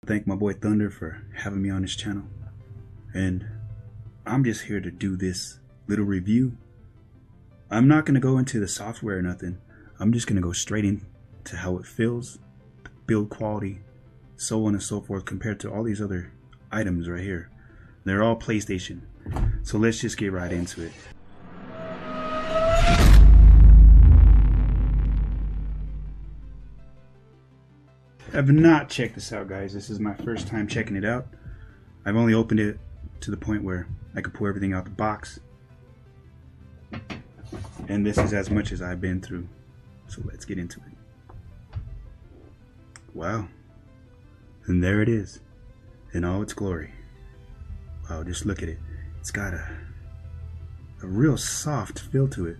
Thank my boy Thunder for having me on his channel, and I'm just here to do this little review. I'm not going to go into the software or nothing. I'm just going to go straight into how it feels, the build quality, so on and so forth, compared to all these other items right here. They're all PlayStation, so let's just get right into it. I've not checked this out, guys. This is my first time checking it out. I've only opened it to the point where I could pull everything out the box. And this is as much as I've been through. So let's get into it. Wow. And there it is, in all its glory. Wow, just look at it. It's got a real soft feel to it.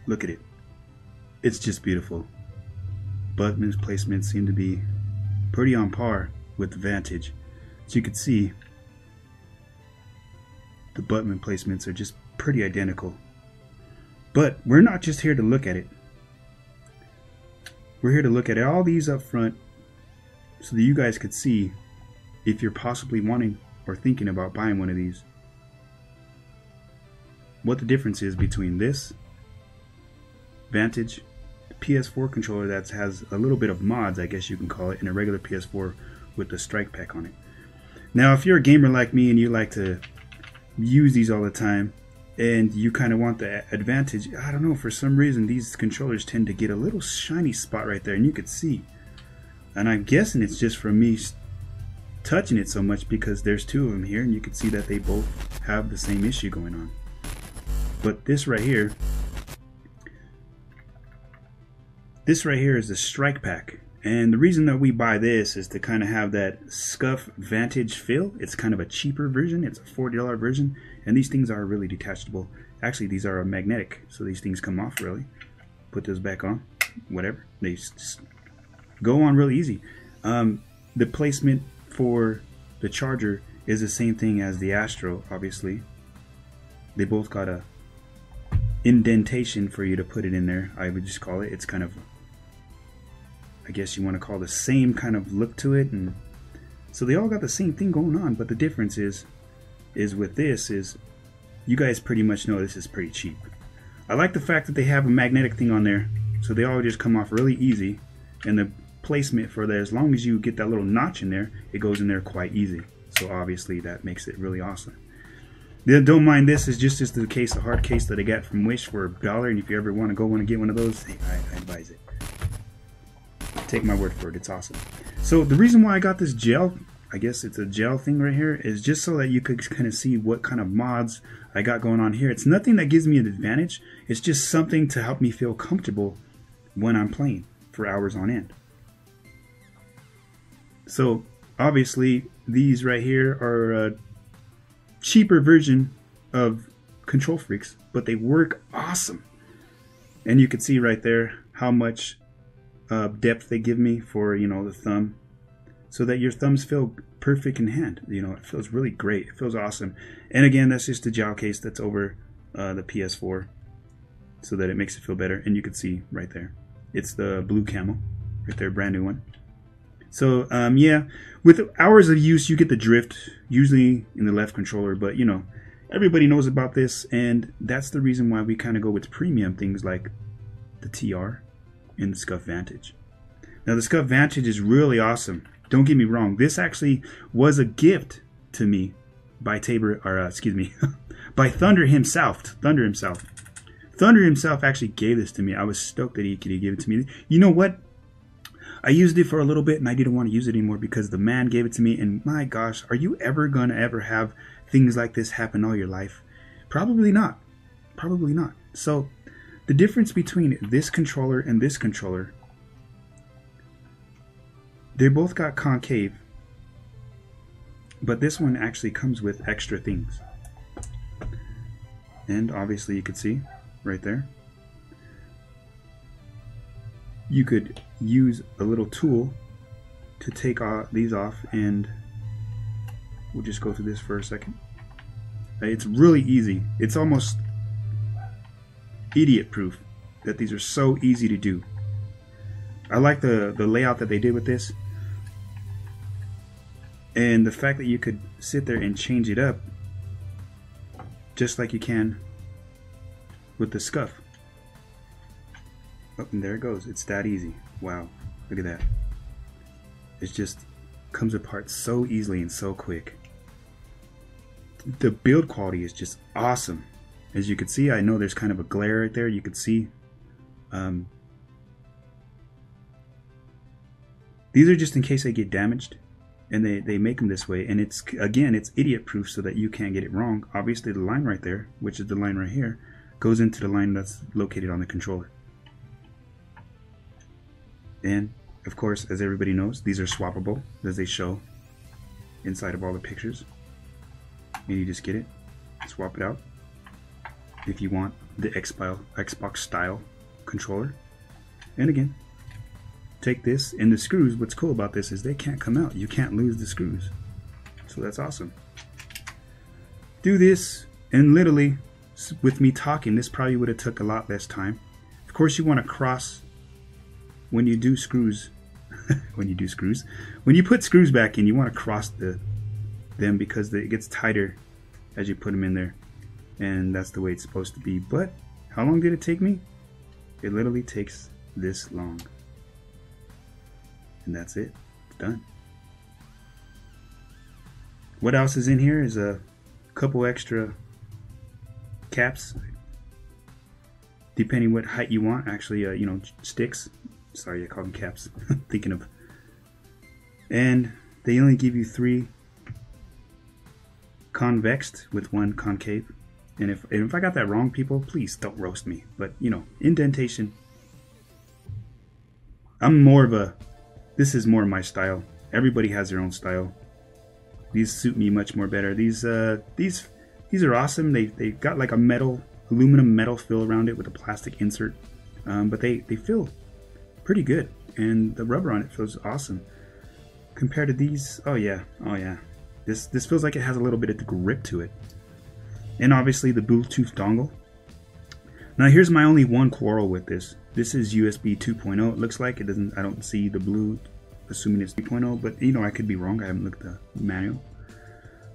Look at it. It's just beautiful. Button placements seem to be pretty on par with the Vantage. As you can see, the button placements are just pretty identical. But we're not just here to look at it. We're here to look at all these up front so that you guys could see if you're possibly wanting or thinking about buying one of these, what the difference is between this Vantage, the PS4 controller that has a little bit of mods, I guess you can call it, and a regular PS4 with the strike pack on it. Now, if you're a gamer like me and you like to use these all the time and you kind of want the Advantage, I don't know, for some reason these controllers tend to get a little shiny spot right there, and you could see. And I'm guessing it's just from me touching it so much, because there's two of them here and you can see that they both have the same issue going on. But this right here is the strike pack, and the reason that we buy this is to kind of have that SCUF Vantage feel. It's kind of a cheaper version. It's a $40 version, and these things are really detachable. Actually, these are magnetic, so these things come off really. Put those back on, whatever. They just go on really easy. The placement for the charger is the same thing as the Astro, obviously. They both got a indentation for you to put it in there, I would just call it. It's kind of, I guess you want to call the same kind of look to it, and so they all got the same thing going on. But the difference is with this is, you guys pretty much know this is pretty cheap. I like the fact that they have a magnetic thing on there, so they all just come off really easy, and the placement for there, as long as you get that little notch in there, it goes in there quite easy. So obviously that makes it really awesome. Don't mind this, is just the case, a hard case that I got from Wish for $1, and if you ever want to get one of those, hey, I advise it. Take my word for it, it's awesome. So the reason why I got this gel, I guess it's a gel thing right here, is just so that you could kind of see what kind of mods I got going on here. It's nothing that gives me an advantage, it's just something to help me feel comfortable when I'm playing for hours on end. So obviously these right here are cheaper version of Control Freaks, but they work awesome. And you can see right there how much depth they give me for, you know, the thumb, so that your thumbs feel perfect in hand. You know, it feels really great. It feels awesome. And again, that's just the gel case that's over the PS4, so that it makes it feel better. And you can see right there, it's the blue camo right there, brand new one. So yeah, with hours of use you get the drift, usually in the left controller, but you know, everybody knows about this, and that's the reason why we kind of go with premium things like the TR and the SCUF Vantage. Now the SCUF Vantage is really awesome, don't get me wrong. This actually was a gift to me by by Thunder himself. Thunder himself actually gave this to me. I was stoked that he could give it to me. You know what? I used it for a little bit and I didn't want to use it anymore because the man gave it to me, and my gosh, are you ever gonna have things like this happen all your life? Probably not. Probably not. So the difference between this controller and this controller, they both got concave, but this one actually comes with extra things. And obviously you could see right there, you could use a little tool to take these off, and we'll just go through this for a second. It's really easy. It's almost idiot proof. that these are so easy to do. I like the layout that they did with this, and the fact that you could sit there and change it up just like you can with the SCUF. Oh, and there it goes. It's that easy. Wow, look at that. It just comes apart so easily and so quick. The build quality is just awesome. As you can see, I know there's kind of a glare right there. You could see these are just in case they get damaged, and they make them this way. And it's, again, it's idiot proof so that you can't get it wrong. Obviously the line right there, which is the line right here, goes into the line that's located on the controller. And of course, as everybody knows, these are swappable, as they show inside of all the pictures. And you just get it, swap it out if you want the Xbox style controller. And again, take this, and the screws, what's cool about this is they can't come out. You can't lose the screws. So that's awesome. Do this, and literally, with me talking, this probably would have took a lot less time. Of course, you want to cross when you do screws. when you put screws back in, you want to cross them because it gets tighter as you put them in there, and that's the way it's supposed to be. But how long did it take me? It literally takes this long, and that's it. It's done. What else is in here is a couple extra caps, depending what height you want. Actually, you know, sticks. Sorry, I call them caps. Thinking of. And they only give you 3 convexed with 1 concave. And if I got that wrong, people, please don't roast me. But you know, indentation. I'm more of a. This is more my style. Everybody has their own style. These suit me much more better. These are awesome. They've got like a aluminum metal fill around it with a plastic insert. But they feel pretty good, and the rubber on it feels awesome compared to these. Oh yeah, this feels like it has a little bit of the grip to it. And obviously the Bluetooth dongle. Now here's my only one quarrel with this. This is USB 2.0. It looks like it doesn't. I don't see the blue, assuming it's 3.0, but you know, I could be wrong. I haven't looked at the manual.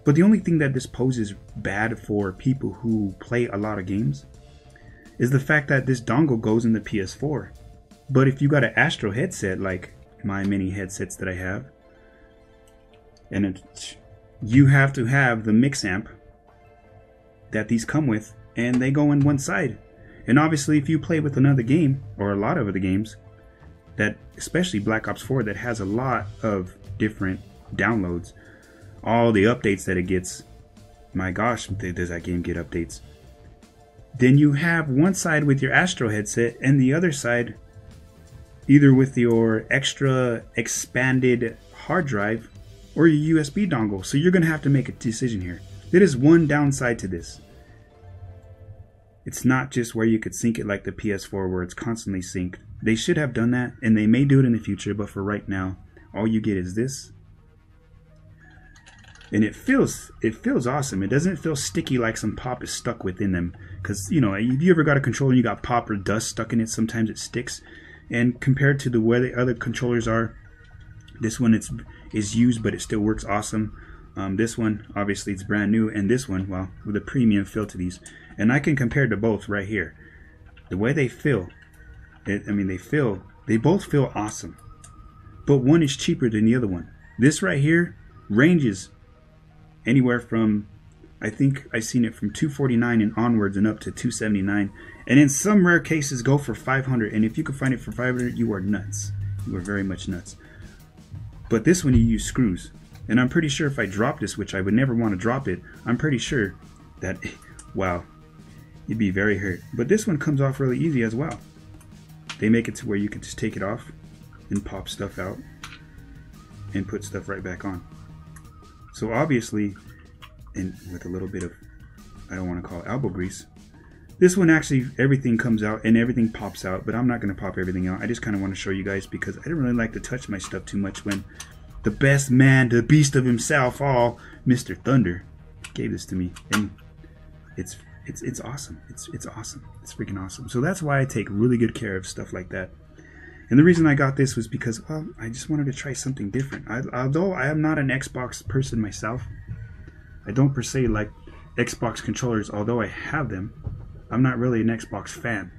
But the only thing that this poses bad for people who play a lot of games is the fact that this dongle goes in the PS4. But if you got an Astro headset, like my mini headsets that I have, and you have to have the mix amp that these come with, and they go in one side. And obviously, if you play with another game, or a lot of other games, that especially Black Ops 4, that has a lot of different downloads, all the updates that it gets, my gosh, does that game get updates? Then you have one side with your Astro headset, and the other side either with your extra expanded hard drive or your USB dongle. So you're going to have to make a decision here. There is one downside to this. It's not just where you could sync it like the PS4 where it's constantly synced. They should have done that, and they may do it in the future, but for right now, all you get is this. And it feels awesome. It doesn't feel sticky like some pop is stuck within them. Because, you know, if you ever got a controller and you got pop or dust stuck in it, sometimes it sticks. And compared to the way the other controllers are, this one is used, but it still works awesome. This one, obviously, it's brand new, and this one, well, with a premium feel to these. And I can compare to both right here. The way they feel, they both feel awesome. But one is cheaper than the other one. This right here ranges anywhere from, I think I've seen it from $249 and onwards and up to $279. And in some rare cases go for $500. And if you can find it for $500, you are nuts. You are very much nuts. But this one you use screws. And I'm pretty sure if I drop this, which I would never want to drop it, I'm pretty sure that, wow, you'd be very hurt. But this one comes off really easy as well. They make it to where you can just take it off and pop stuff out and put stuff right back on. So obviously, and with a little bit of, I don't want to call it elbow grease, this one actually everything comes out and everything pops out, but I'm not going to pop everything out. I just kind of want to show you guys because I don't really like to touch my stuff too much when the best man, the beast of himself, Mr. Thunder, gave this to me. And it's awesome. It's awesome. It's freaking awesome. So that's why I take really good care of stuff like that. And the reason I got this was because, well, I just wanted to try something different. Although I am not an Xbox person myself, I don't per se like Xbox controllers. Although I have them, I'm not really an Xbox fan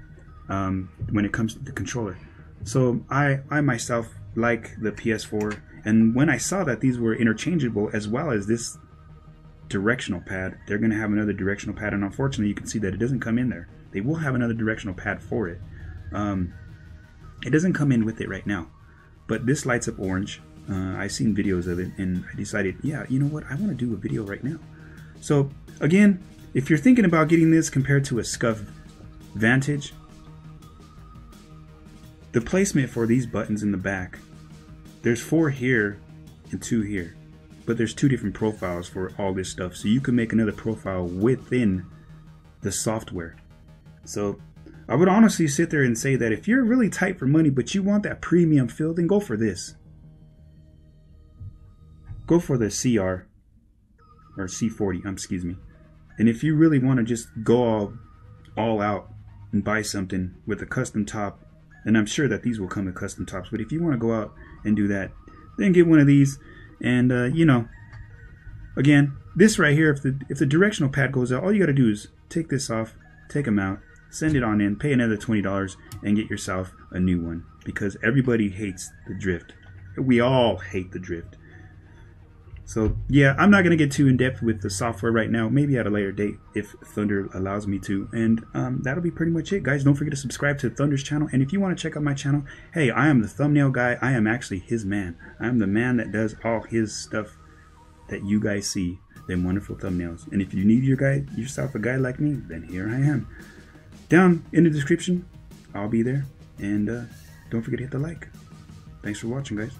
when it comes to the controller. So I myself like the PS4. And when I saw that these were interchangeable as well as this directional pad, they're going to have another directional pad. And unfortunately, you can see that it doesn't come in there. They will have another directional pad for it. It doesn't come in with it right now, but this lights up orange. I've seen videos of it, and I decided, yeah, you know what, I want to do a video right now. So again, if you're thinking about getting this compared to a SCUF Vantage, the placement for these buttons in the back, there's 4 here and 2 here, but there's 2 different profiles for all this stuff, so you can make another profile within the software. So I would honestly sit there and say that if you're really tight for money but you want that premium feel, then go for this. Go for the CR or C40, excuse me. And if you really want to just go all out and buy something with a custom top, and I'm sure that these will come with custom tops, but if you want to go out and do that, then get one of these. And you know, again, this right here, if the directional pad goes out, all you got to do is take this off, take them out, send it on in, pay another $20, and get yourself a new one, because everybody hates the drift. We all hate the drift. So yeah, I'm not going to get too in depth with the software right now, maybe at a later date if Thunder allows me to. And that'll be pretty much it, guys. Don't forget to subscribe to Thunder's channel, and if you want to check out my channel, hey, I am the thumbnail guy. I am actually his man. I am the man that does all his stuff that you guys see, them wonderful thumbnails. And if you need yourself a guy like me, then here I am. Down in the description, I'll be there. And don't forget to hit the like. Thanks for watching, guys.